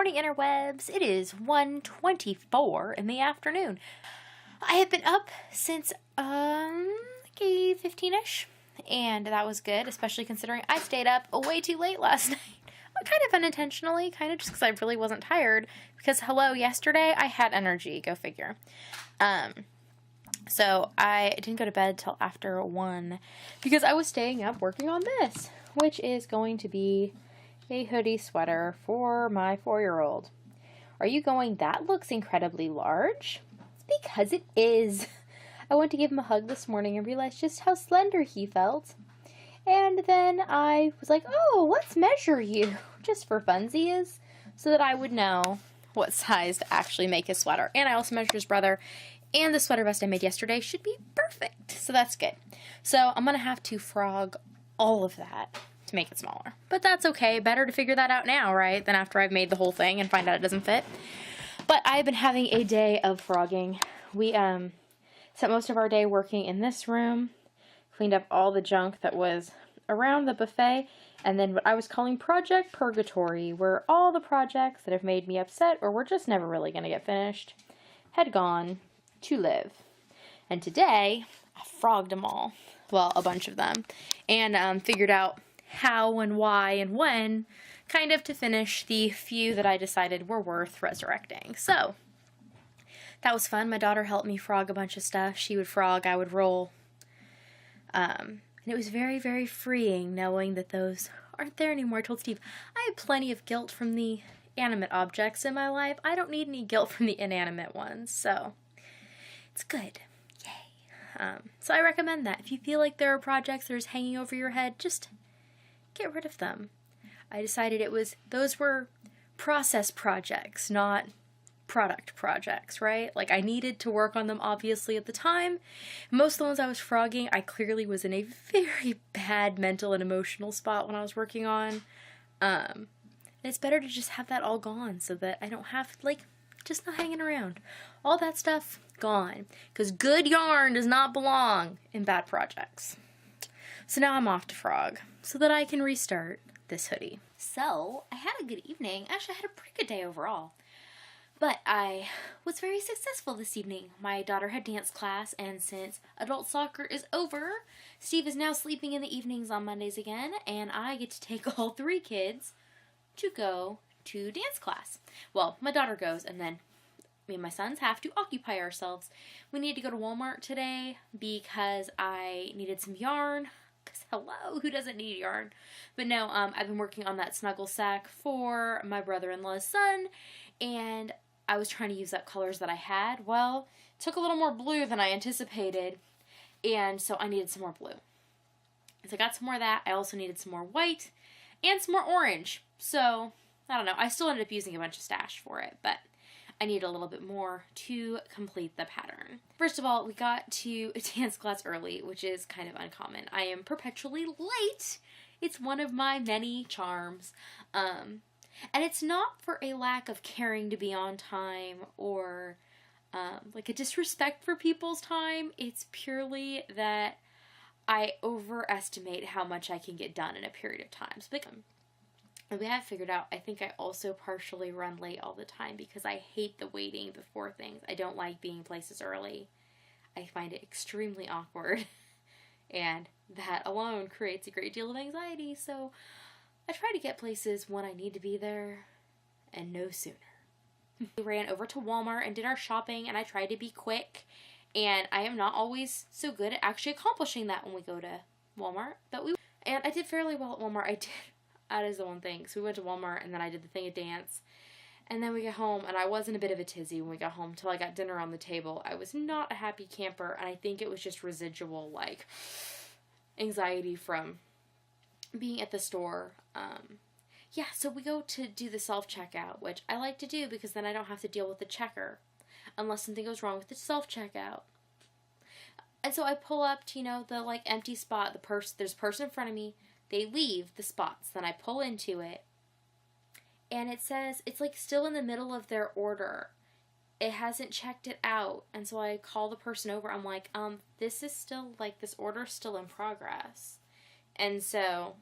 morning, interwebs. It is 1:24 in the afternoon. I have been up since, like 15-ish, and that was good, especially considering I stayed up way too late last night. Kind of unintentionally, kind of just because I really wasn't tired, because, hello, yesterday I had energy, go figure. So I didn't go to bed till after 1, because I was staying up working on this, which is going to be a hoodie sweater for my 4-year-old. Are you going, that looks incredibly large? It's because it is. I went to give him a hug this morning and realized just how slender he felt. And then I was like, oh, let's measure you, just for funsies, so that I would know what size to actually make his sweater. And I also measured his brother, and the sweater vest I made yesterday should be perfect, so that's good. So I'm going to have to frog all of that to make it smaller. But that's okay, better to figure that out now, right, than after I've made the whole thing and find out it doesn't fit. But I've been having a day of frogging. We spent most of our day working in this room, cleaned up all the junk that was around the buffet, and then what I was calling Project Purgatory, where all the projects that have made me upset or were just never really going to get finished had gone to live. And today, I frogged them all. Well, a bunch of them. And figured out how and why and when, kind of to finish the few that I decided were worth resurrecting. So, that was fun. My daughter helped me frog a bunch of stuff. She would frog, I would roll. And it was very, very freeing knowing that those aren't there anymore. I told Steve, I have plenty of guilt from the animate objects in my life. I don't need any guilt from the inanimate ones, so it's good. Yay. So I recommend that. If you feel like there are projects that are hanging over your head, just get rid of them. I decided those were process projects, not product projects, right? Like, I needed to work on them obviously at the time. Most of the ones I was frogging, I clearly was in a very bad mental and emotional spot when I was working on. And it's better to just have that all gone so that I don't have, just not hanging around. All that stuff, gone. Because good yarn does not belong in bad projects. So now I'm off to frog so that I can restart this hoodie. So, I had a good evening. Actually, I had a pretty good day overall. But I was very successful this evening. My daughter had dance class, and since adult soccer is over, Steve is now sleeping in the evenings on Mondays again, and I get to take all 3 kids to go to dance class. Well, my daughter goes, and then me and my sons have to occupy ourselves. We need to go to Walmart today because I needed some yarn. Because, hello, who doesn't need yarn? But no, I've been working on that snuggle sack for my brother-in-law's son, and I was trying to use up colors that I had. Well, it took a little more blue than I anticipated, and so I needed some more blue. So I got some more of that. I also needed some more white and some more orange. So, I don't know. I still ended up using a bunch of stash for it, but I need a little bit more to complete the pattern. First of all, we got to dance class early, which is kind of uncommon. I am perpetually late. It's one of my many charms. And it's not for a lack of caring to be on time or like a disrespect for people's time. It's purely that I overestimate how much I can get done in a period of time. So we have figured out, I think I also partially run late all the time because I hate the waiting before things. I don't like being places early. I find it extremely awkward. And that alone creates a great deal of anxiety. So I try to get places when I need to be there and no sooner. We ran over to Walmart and did our shopping, and I tried to be quick. And I am not always so good at actually accomplishing that when we go to Walmart. And I did fairly well at Walmart. That is the one thing. So we went to Walmart, and then I did the thing of dance. And then we got home, and I was in a bit of a tizzy when we got home until I got dinner on the table. I was not a happy camper, and I think it was just residual, anxiety from being at the store. Yeah, so we go to do the self-checkout, which I like to do because then I don't have to deal with the checker unless something goes wrong with the self-checkout. And so I pull up to, the, empty spot. There's a person in front of me. They leave the spots. Then I pull into it. And it says, it's, still in the middle of their order. It hasn't checked it out. And so I call the person over. I'm like, this is still, this order's still in progress. And so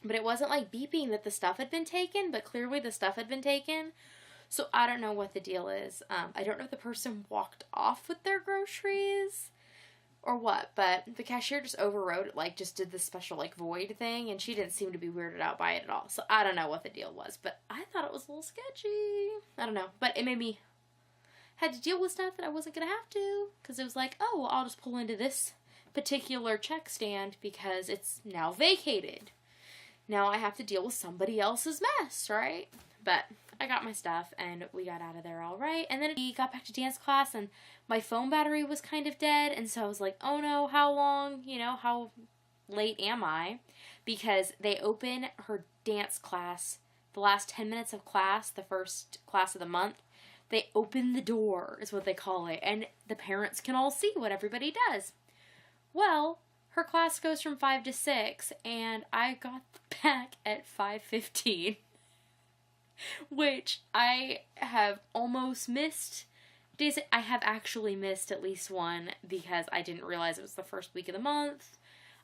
But it wasn't like beeping that the stuff had been taken, but clearly the stuff had been taken. So I don't know what the deal is. I don't know if the person walked off with their groceries or what, but the cashier just overrode it, like just did this special like void thing, and she didn't seem to be weirded out by it at all. So I don't know what the deal was, but I thought it was a little sketchy. I don't know, but it made me had to deal with stuff that I wasn't gonna have to, because it was like, oh, well, I'll just pull into this particular check stand because it's now vacated. Now I have to deal with somebody else's mess, right? But I got my stuff and we got out of there all right. And then we got back to dance class and my phone battery was kind of dead. And so I was like, oh no, how long, how late am I? Because they open her dance class, the last 10 minutes of class, the first class of the month, they open the door is what they call it. And the parents can all see what everybody does. Well, her class goes from 5 to 6, and I got back at 5:15, which I have almost missed days. I have actually missed at least one because I didn't realize it was the first week of the month.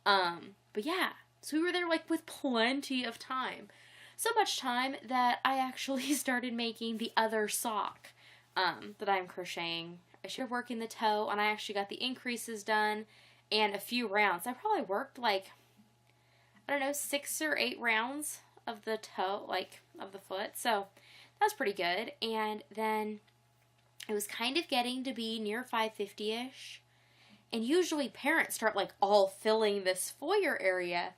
But yeah, so we were there like with plenty of time. So much time that I actually started making the other sock that I'm crocheting. I started working the toe, and I actually got the increases done. And a few rounds. I probably worked like, 6 or 8 rounds of the toe, like, of the foot. So, that was pretty good. And then, it was kind of getting to be near 5:50-ish. And usually parents start, like, all filling this foyer area.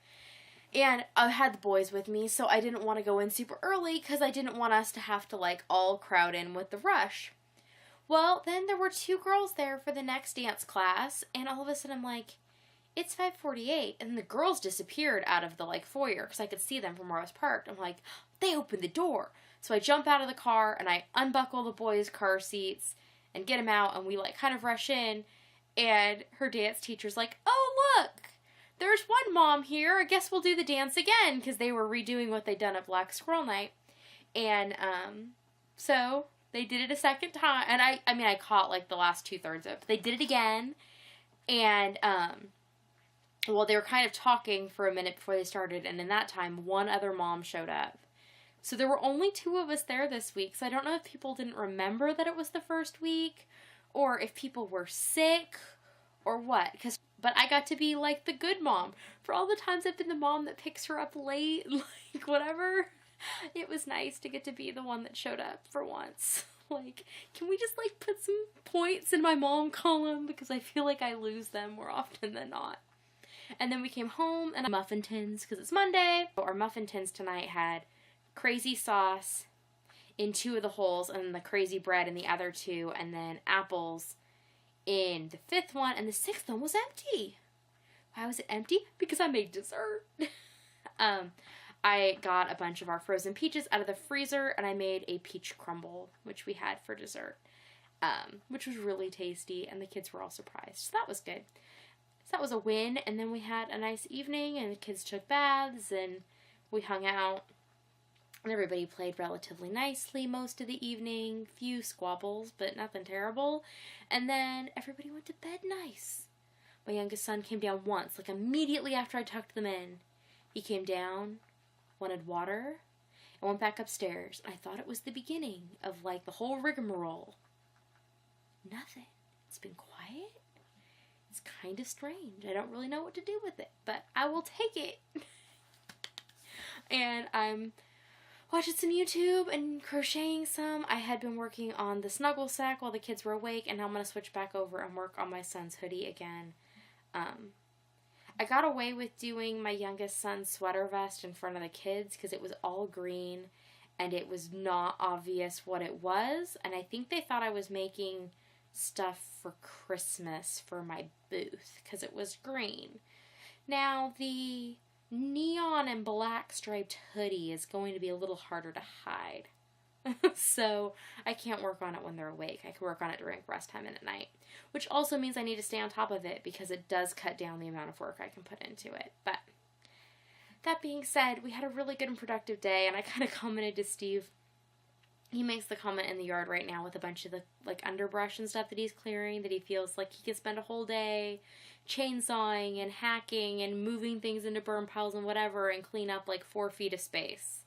And I had the boys with me, so I didn't want to go in super early because I didn't want us to have to, like, all crowd in with the rush. Well, then there were 2 girls there for the next dance class, and all of a sudden I'm like, it's 5:48, and the girls disappeared out of the, like, foyer, because I could see them from where I was parked. I'm like, they opened the door. So I jump out of the car, and I unbuckle the boys' car seats, and get them out, and we, like, kind of rush in, and her dance teacher's like, oh, look, there's one mom here, I guess we'll do the dance again, because they were redoing what they'd done at Black Squirrel Night, and, so they did it a second time, and I caught, like, the last 2/3 of it, but they did it again, and, well, they were kind of talking for a minute before they started, and in that time, one other mom showed up. So there were only 2 of us there this week, so I don't know if people didn't remember that it was the first week, or if people were sick, or what, but I got to be, like, the good mom. For all the times I've been the mom that picks her up late, like, whatever, it was nice to get to be the one that showed up for once. Like, can we just, like, put some points in my mom column, because I feel like I lose them more often than not. And then we came home, and muffin tins, because it's Monday. Our muffin tins tonight had crazy sauce in 2 of the holes, and the crazy bread in the other 2, and then apples in the 5th one, and the 6th one was empty. Why was it empty? Because I made dessert. I got a bunch of our frozen peaches out of the freezer, and I made a peach crumble, which we had for dessert, which was really tasty, and the kids were all surprised. So that was good. So that was a win, and then we had a nice evening, and the kids took baths, and we hung out, and everybody played relatively nicely most of the evening. Few squabbles, but nothing terrible. And then everybody went to bed nice. My youngest son came down once, like immediately after I tucked them in. He came down, wanted water, and went back upstairs. I thought it was the beginning of, like, the whole rigmarole. Nothing. It's been quiet. It's kind of strange. I don't really know what to do with it, but I will take it. And I'm watching some YouTube and crocheting some. I had been working on the snuggle sack while the kids were awake, and now I'm going to switch back over and work on my son's hoodie again. I got away with doing my youngest son's sweater vest in front of the kids because it was all green and it was not obvious what it was, and I think they thought I was making stuff for Christmas for my booth because it was green. Now, the neon and black striped hoodie is going to be a little harder to hide. So I can't work on it when they're awake. I can work on it during rest time and at night, which also means I need to stay on top of it because it does cut down the amount of work I can put into it. But that being said, we had a really good and productive day, and I kind of commented to Steve, he makes the comment in the yard right now with a bunch of the, like, underbrush and stuff that he's clearing, that he feels like he could spend a whole day chainsawing and hacking and moving things into burn piles and whatever and clean up, like, 4 feet of space.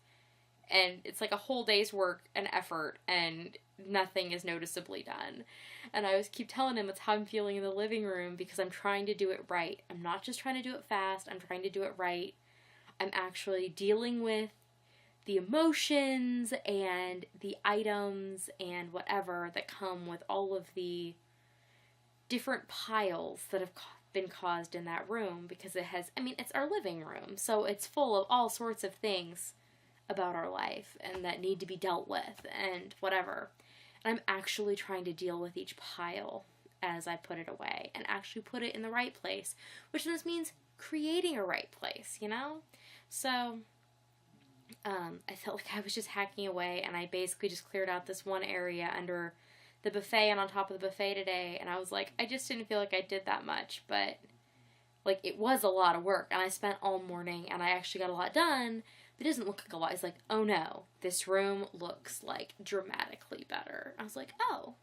And it's like a whole day's work and effort, and nothing is noticeably done. And I always keep telling him it's how I'm feeling in the living room, because I'm trying to do it right. I'm not just trying to do it fast, I'm trying to do it right. I'm actually dealing with the emotions and the items and whatever that come with all of the different piles that have been caused in that room, because it has, I mean, it's our living room, so it's full of all sorts of things about our life and that need to be dealt with and whatever. And I'm actually trying to deal with each pile as I put it away and actually put it in the right place, which just means creating a right place, you know? So I felt like I was just hacking away, and I basically just cleared out this one area under the buffet and on top of the buffet today, and I was like, I just didn't feel like I did that much, but, like, it was a lot of work, and I spent all morning, and I actually got a lot done. It doesn't look like a lot. It's like, oh no, this room looks, like, dramatically better. I was like, oh,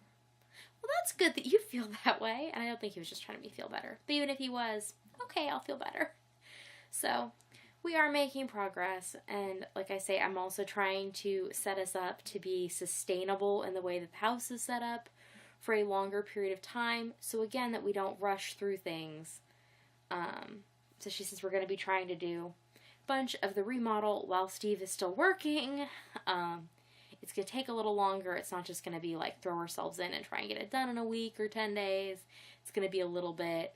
well, that's good that you feel that way, and I don't think he was just trying to make me feel better, but even if he was, okay, I'll feel better. So we are making progress, and like I say, I'm also trying to set us up to be sustainable in the way that the house is set up for a longer period of time, so again, that we don't rush through things. So she says we're going to be trying to do a bunch of the remodel while Steve is still working. It's going to take a little longer. It's not just going to be like throw ourselves in and try and get it done in a week or 10 days. It's going to be a little bit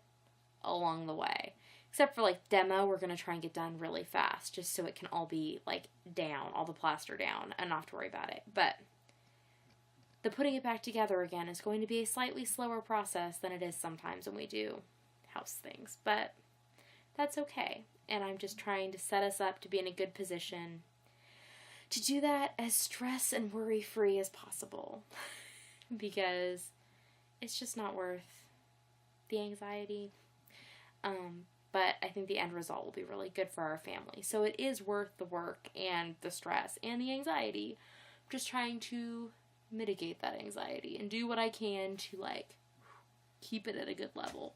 along the way. Except for, like, demo, we're going to try and get done really fast, just so it can all be, like, down, all the plaster down, and not have to worry about it. But the putting it back together again is going to be a slightly slower process than it is sometimes when we do house things. But that's okay. And I'm just trying to set us up to be in a good position to do that as stress and worry-free as possible. Because it's just not worth the anxiety. But I think the end result will be really good for our family. So it is worth the work and the stress and the anxiety. I'm just trying to mitigate that anxiety and do what I can to, like, keep it at a good level.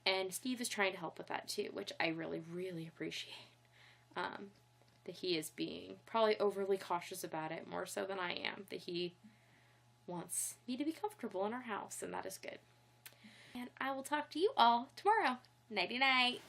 And Steve is trying to help with that too, which I really, really appreciate. That he is being probably overly cautious about it, more so than I am. That he wants me to be comfortable in our house, and that is good. And I will talk to you all tomorrow. Nighty-night.